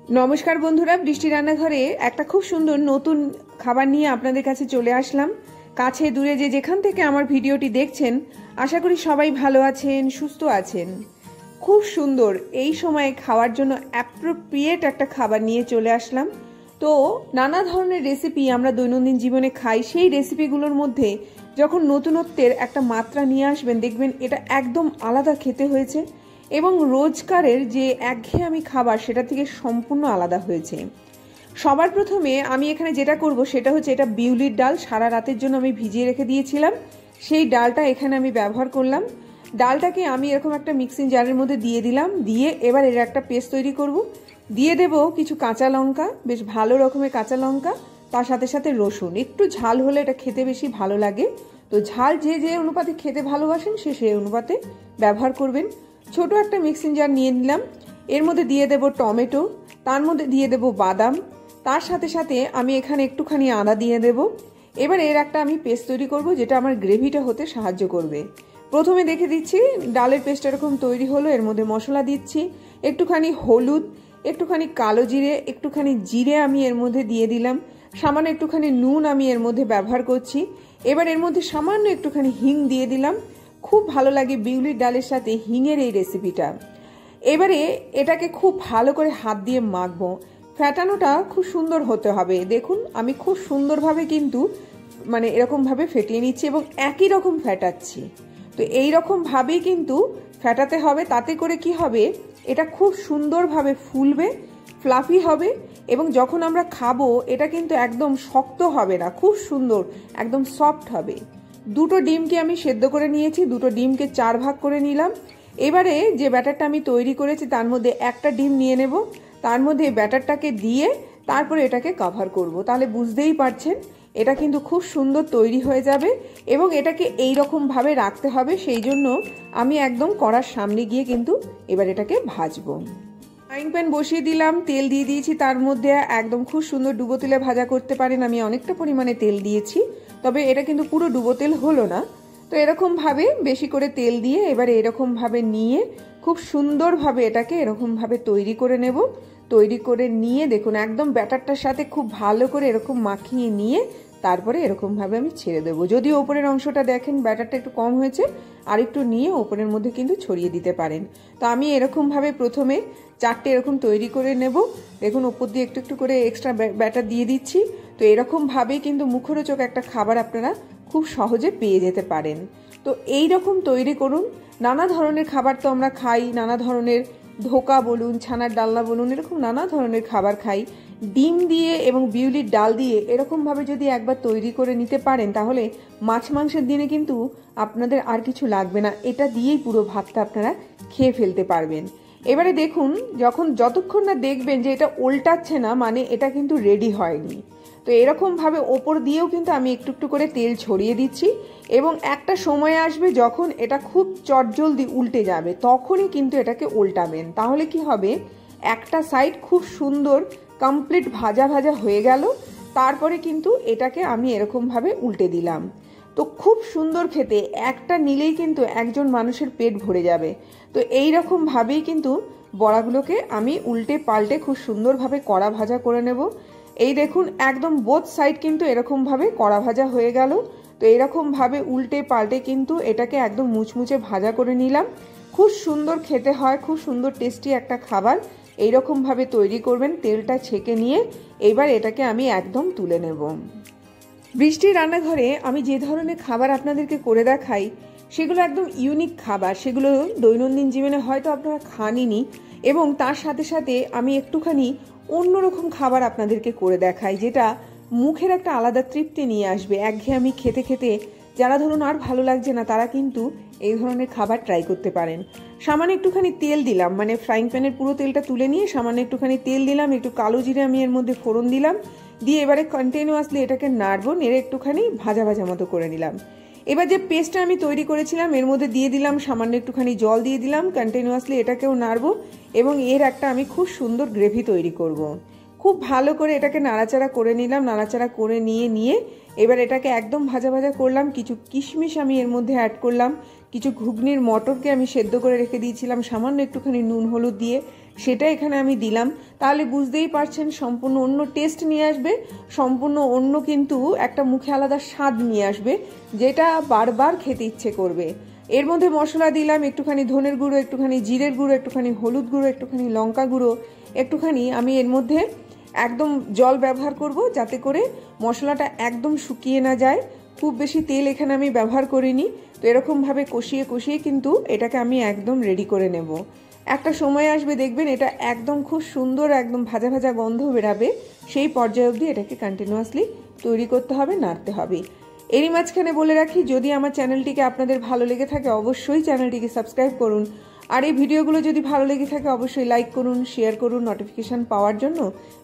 नमस्कार बंधुरा बृष्टि रान्नाघरे एक खूब सुंदर नतून खाबार निये आपनादेर काछे चले आसलाम। काछे दूरे जे जेखान थेके आमार भिडियोटी देखछेन आशा करी सबाई भालो आछेन सुस्थ आछेन। खूब सुंदर एई समय खावार जोन्नो अ্যাপ্রোপ্রিয়েট एक खाबार निये चले आसलाम। तो नाना धरनेर रेसिपि आमरा दैनन्दिन जीवने खाई, सेई रेसिपिगुलोर मध्ये जखन नतुनत्वेर एक मात्रा निये आसबेन देखबेन एटा एकदम आलादा खेते हयेछे এবং রোজকারের যে একঘেয়েমি খাবার সেটা থেকে সম্পূর্ণ আলাদা হয়েছে। সবার প্রথমে আমি এখানে যেটা করব সেটা হচ্ছে এটা বিউলির ডাল সারা রাতের জন্য আমি ভিজিয়ে রেখে দিয়েছিলাম, সেই ডালটা এখানে আমি ব্যবহার করলাম। ডালটাকে আমি এরকম একটা মিক্সিং জারের মধ্যে দিয়ে দিলাম, দিয়ে এবার এর একটা পেস্ট তৈরি করব। দিয়ে দেব কিছু কাঁচা লঙ্কা, বেশ ভালো রকমের কাঁচা লঙ্কা, তার সাথে সাথে রসুন। একটু ঝাল হলে এটা খেতে বেশি ভালো লাগে, তো ঝাল যে যে অনুপাতে খেতে ভালোবাসেন সে সেই অনুপাতে ব্যবহার করবেন। ছোট একটা মিক্সিং জার নিয়ে নিলাম, এর মধ্যে দিয়ে দেব টমেটো, তার মধ্যে দিয়ে দেব বাদাম, তার সাথে সাথে আমি এখানে একটুখানি আদা দিয়ে দেব। এবার এর একটা আমি পেস্ট তৈরি করব যেটা আমার গ্রেভিটা হতে সাহায্য করবে। প্রথমে দেখে দিচ্ছি ডালের পেস্ট এরকম তৈরি হলো। এর মধ্যে মশলা দিচ্ছি, একটুখানি হলুদ, একটুখানি কালো জিরে, একটুখানি জিরে আমি এর মধ্যে দিয়ে দিলাম, সামান্য একটুখানি নুন আমি এর মধ্যে ব্যবহার করছি। এবার এর মধ্যে সামান্য একটুখানি হিং দিয়ে দিলাম। খুব ভালো লাগে বিউলির ডালের সাথে হিঙের এই রেসিপিটা। এবারে এটাকে খুব ভালো করে হাত দিয়ে মাখবো। ফেটানোটা খুব সুন্দর হতে হবে। দেখুন আমি খুব সুন্দরভাবে কিন্তু মানে এরকমভাবে ফেটিয়ে নিচ্ছি এবং একই রকম ফেটাচ্ছি। তো এই রকমভাবেই কিন্তু ফেটাতে হবে, তাতে করে কি হবে এটা খুব সুন্দরভাবে ফুলবে, ফ্লাফি হবে এবং যখন আমরা খাবো এটা কিন্তু একদম শক্ত হবে না, খুব সুন্দর একদম সফট হবে। দুটো ডিমকে আমি সেদ্ধ করে নিয়েছি, দুটো ডিমকে 4 ভাগ করে নিলাম। এবারে যে ব্যাটারটা আমি তৈরি করেছি তার মধ্যে একটা ডিম নিয়ে নেব, তার মধ্যে ব্যাটারটাকে দিয়ে তারপরে এটাকে কভার করব। তাহলে বুঝতেই পারছেন এটা কিন্তু খুব সুন্দর তৈরি হয়ে যাবে এবং এটাকে এই রকম ভাবে রাখতে হবে। সেই জন্য আমি একদম কড়ার সামনে গিয়ে কিন্তু এবার এটাকে ভাজবো। ফ্রাইং প্যান বসিয়ে দিলাম, তেল দিয়ে দিয়েছি, তার মধ্যে একদম খুব সুন্দর ডুবো তেলে ভাজা করতে পারেন। আমি অনেকটা পরিমাণে তেল দিয়েছি, তবে এটা কিন্তু পুরো ডুবো তেল হলো না। তো এরকমভাবে বেশি করে তেল দিয়ে এবারে এরকমভাবে নিয়ে খুব সুন্দরভাবে এটাকে এরকমভাবে তৈরি করে নেব। তৈরি করে নিয়ে দেখুন একদম ব্যাটারটার সাথে খুব ভালো করে এরকম মাখিয়ে নিয়ে তারপরে এরকমভাবে আমি ছেড়ে দেবো। যদিও ওপরের অংশটা দেখেন ব্যাটারটা একটু কম হয়েছে, আর একটু নিয়ে ওপরের মধ্যে কিন্তু ছড়িয়ে দিতে পারেন। তো আমি এরকমভাবে প্রথমে 4টে এরকম তৈরি করে নেব। দেখুন ওপর দিয়ে একটু একটু করে এক্সট্রা ব্যাটার দিয়ে দিচ্ছি। তো এরকমভাবেই কিন্তু মুখরোচক একটা খাবার আপনারা খুব সহজে পেয়ে যেতে পারেন। তো এই রকম তৈরি করুন। নানা ধরনের খাবার তো আমরা খাই, নানা ধরনের ধোকা বলুন, ছানার ডালনা বলুন, এরকম নানা ধরনের খাবার খাই। ডিম দিয়ে এবং বিউলির ডাল দিয়ে এরকমভাবে যদি একবার তৈরি করে নিতে পারেন তাহলে মাছ মাংসের দিনে কিন্তু আপনাদের আর কিছু লাগবে না, এটা দিয়েই পুরো ভাতটা আপনারা খেয়ে ফেলতে পারবেন। এবারে দেখুন যতক্ষণ না দেখবেন যে এটা উল্টাচ্ছে না মানে এটা কিন্তু রেডি হয়নি। তো এরকমভাবে ওপর দিয়েও কিন্তু আমি একটু একটু করে তেল ছড়িয়ে দিচ্ছি এবং একটা সময় আসবে যখন এটা খুব চটজলদি উল্টে যাবে, তখনই কিন্তু এটাকে উল্টাবেন। তাহলে কি হবে একটা সাইড খুব সুন্দর কমপ্লিট ভাজা ভাজা হয়ে গেল, তারপরে কিন্তু এটাকে আমি এরকমভাবে উল্টে দিলাম। তো খুব সুন্দর খেতে, একটা নিলেই কিন্তু একজন মানুষের পেট ভরে যাবে। তো এই রকমভাবেই কিন্তু বড়াগুলোকে আমি উল্টে পাল্টে খুব সুন্দরভাবে কড়া ভাজা করে নেব। এই দেখুন একদম বোথ সাইড কিন্তু এরকমভাবে কড়া ভাজা হয়ে গেল। তো এরকমভাবে উল্টে পাল্টে কিন্তু এটাকে একদম মুচমুচে ভাজা করে নিলাম। খুব সুন্দর খেতে হয়, খুব সুন্দর টেস্টি একটা খাবার। এইরকমভাবে তৈরি করবেন, তেলটা ছেঁকে নিয়ে এবার এটাকে আমি একদম তুলে নেব। বৃষ্টির রান্নাঘরে আমি যে ধরনের খাবার আপনাদেরকে করে দেখাই সেগুলো একদম ইউনিক খাবার, সেগুলো দৈনন্দিন জীবনে হয়তো আপনারা খানইনি এবং তার সাথে সাথে আমি একটুখানি অন্যরকম খাবার আপনাদেরকে করে দেখাই যেটা মুখের একটা আলাদা তৃপ্তি নিয়ে আসবে। একঘেয়েমি খেতে খেতে যারা ধরুন আর ভালো লাগছে না তারা কিন্তু এই ধরনের খাবার ট্রাই করতে পারেন। সামান্য একটুখানি তেল দিলাম, মানে ফ্রাইং প্যানের পুরো তেলটা তুলে নিয়ে সামান্য একটুখানি তেল দিলাম, একটু কালো জিরে আমি এর মধ্যে ফোড়ন দিলাম, দিয়ে এবারে কন্টিনিউয়াসলি এটাকে নাড়বো, নেড়ে একটুখানি ভাজা ভাজা মতো করে নিলাম। এবার যে পেস্টটা আমি তৈরি করেছিলাম এর মধ্যে দিয়ে দিলাম, সামান্য একটুখানি জল দিয়ে দিলাম, কন্টিনিউয়াসলি এটাকেও নাড়বো এবং এর একটা আমি খুব সুন্দর গ্রেভি তৈরি করব। খুব ভালো করে এটাকে নাড়াচাড়া করে নিলাম, নাড়াচাড়া করে নিয়ে এবার এটাকে একদম ভাজা ভাজা করলাম। কিছু কিশমিশ আমি এর মধ্যে অ্যাড করলাম, কিছু ঘুগনির মটরকে আমি সেদ্ধ করে রেখে দিয়েছিলাম সামান্য একটুখানি নুন হলুদ দিয়ে সেটা এখানে আমি দিলাম। তাহলে বুঝতেই পারছেন সম্পূর্ণ অন্য টেস্ট নিয়ে আসবে, সম্পূর্ণ অন্য কিন্তু একটা মুখে আলাদা স্বাদ নিয়ে আসবে, যেটা বারবার খেতে ইচ্ছে করবে। এর মধ্যে মশলা দিলাম একটুখানি ধনের গুঁড়ো, একটুখানি জিরের গুঁড়ো, একটুখানি হলুদ গুঁড়ো, একটুখানি লঙ্কা গুঁড়ো, একটুখানি আমি এর মধ্যে একদম জল ব্যবহার করব, যাতে করে মশলাটা একদম শুকিয়ে না যায়। খুব বেশি তেল এখানে আমি ব্যবহার করিনি। তো এরকমভাবে কষিয়ে কষিয়ে কিন্তু এটাকে আমি একদম রেডি করে নেব। একটা সময় আসবে দেখবেন এটা একদম খুব সুন্দর একদম ভাজা ভাজা গন্ধ বেরাবে, সেই পর্যায়ে অবধি এটাকে কন্টিনিউয়াসলি তৈরি করতে হবে, নাড়তে হবে। এরই মাঝখানে বলে রাখি, যদি আমার চ্যানেলটিকে আপনাদের ভালো লেগে থাকে অবশ্যই চ্যানেলটিকে সাবস্ক্রাইব করুন, আর এই ভিডিওগুলো যদি ভালো লেগে থাকে অবশ্যই লাইক করুন, শেয়ার করুন, নোটিফিকেশান পাওয়ার জন্য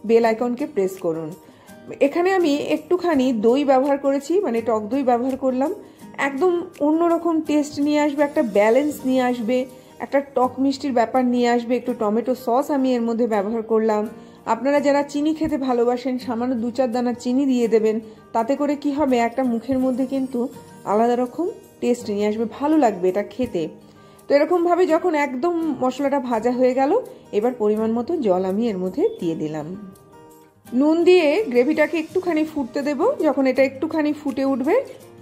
বেল আইকনকে প্রেস করুন। এখানে আমি একটুখানি দই ব্যবহার করেছি, মানে টক দই ব্যবহার করলাম। একদম অন্যরকম টেস্ট নিয়ে আসবে, একটা ব্যালেন্স নিয়ে আসবে, একটা টক মিষ্টির ব্যাপার নিয়ে আসবে। একটু টমেটো সস আমি এর মধ্যে ব্যবহার করলাম। আপনারা যারা চিনি খেতে ভালোবাসেন সামান্য 2-4 দানা চিনি দিয়ে দেবেন, তাতে করে কি হবে, একটা মুখের মধ্যে কিন্তু আলাদা রকম টেস্ট নিয়ে আসবে, ভালো লাগবে এটা খেতে। তো এরকমভাবে যখন একদম মশলাটা ভাজা হয়ে গেল, এবার পরিমাণ মতো জল আমি এর মধ্যে দিয়ে দিলাম। নুন দিয়ে গ্রেভিটাকে একটুখানি ফুটতে দেব। যখন এটা একটুখানি ফুটে উঠবে,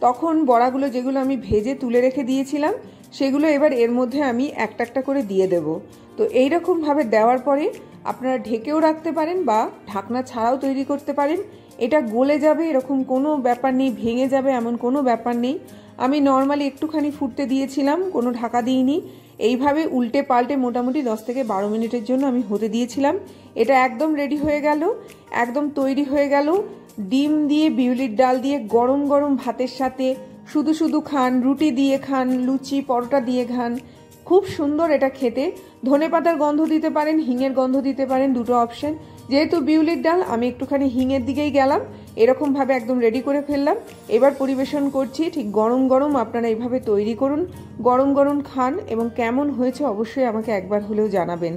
তখন বড়াগুলো যেগুলো আমি ভেজে তুলে রেখে দিয়েছিলাম সেগুলো এবার এর মধ্যে আমি একটা একটা করে দিয়ে দেব। তো এইরকমভাবে দেওয়ার পরে আপনারা ঢেকেও রাখতে পারেন বা ঢাকনা ছাড়াও তৈরি করতে পারেন। এটা গলে যাবে এরকম কোনো ব্যাপার নেই, ভেঙে যাবে এমন কোনো ব্যাপার নেই। আমি নর্মালি একটুখানি ফুটতে দিয়েছিলাম, কোনো ঢাকা দিইনি। এইভাবে উল্টে পাল্টে মোটামুটি 10 থেকে 12 মিনিটের জন্য আমি হতে দিয়েছিলাম। এটা একদম রেডি হয়ে গেল, একদম তৈরি হয়ে গেল। ডিম দিয়ে, বিউলির ডাল দিয়ে গরম গরম ভাতের সাথে শুধু শুধু খান, রুটি দিয়ে খান, লুচি পরোটা দিয়ে খান, খুব সুন্দর এটা খেতে। ধনেপাতার গন্ধ দিতে পারেন, হিঙের গন্ধ দিতে পারেন, দুটো অপশন। যেহেতু বিউলির ডাল আমি একটুখানি হিঙের দিকেই গেলাম। এরকমভাবে একদম রেডি করে ফেললাম। এবার পরিবেশন করছি। ঠিক গরম গরম আপনারা এইভাবে তৈরি করুন, গরম গরম খান, এবং কেমন হয়েছে অবশ্যই আমাকে একবার হলেও জানাবেন।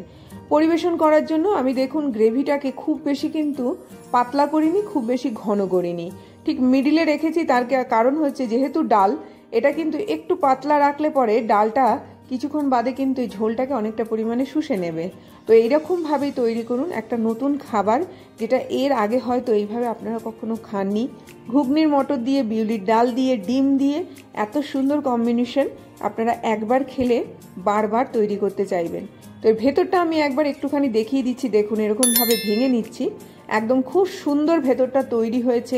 পরিবেশন করার জন্য আমি দেখুন গ্রেভিটাকে খুব বেশি কিন্তু পাতলা করিনি, খুব বেশি ঘন করিনি, ঠিক মিডিলে রেখেছি। তার কারণ হচ্ছে যেহেতু ডাল, এটা কিন্তু একটু পাতলা রাখলে পরে ডালটা কিছুক্ষণ বাদে কিন্তু এই ঝোলটাকে অনেকটা পরিমাণে শুষে নেবে। তো এইরকমভাবেই তৈরি করুন একটা নতুন খাবার, যেটা এর আগে হয়তো এইভাবে আপনারা কখনো খাননি। ঘুগনির মটর দিয়ে, বিউলির ডাল দিয়ে, ডিম দিয়ে এত সুন্দর কম্বিনেশন, আপনারা একবার খেলে বারবার তৈরি করতে চাইবেন। তো এর ভেতরটা আমি একবার একটুখানি দেখিয়ে দিচ্ছি। দেখুন এরকমভাবে ভেঙে নিচ্ছি, একদম খুব সুন্দর ভেতরটা তৈরি হয়েছে,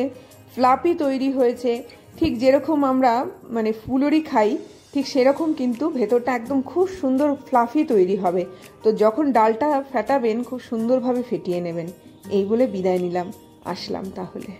ফ্লাপি তৈরি হয়েছে। ঠিক যেরকম আমরা মানে ফুলুরি খাই ঠিক সেরকম কিন্তু ভেতরটা একদম খুব সুন্দর ফ্লাফি তৈরি হবে। তো যখন ডালটা ফেটাবেন খুব সুন্দরভাবে ফেটিয়ে নেবেন। এই বলে বিদায় নিলাম, আসলাম তাহলে।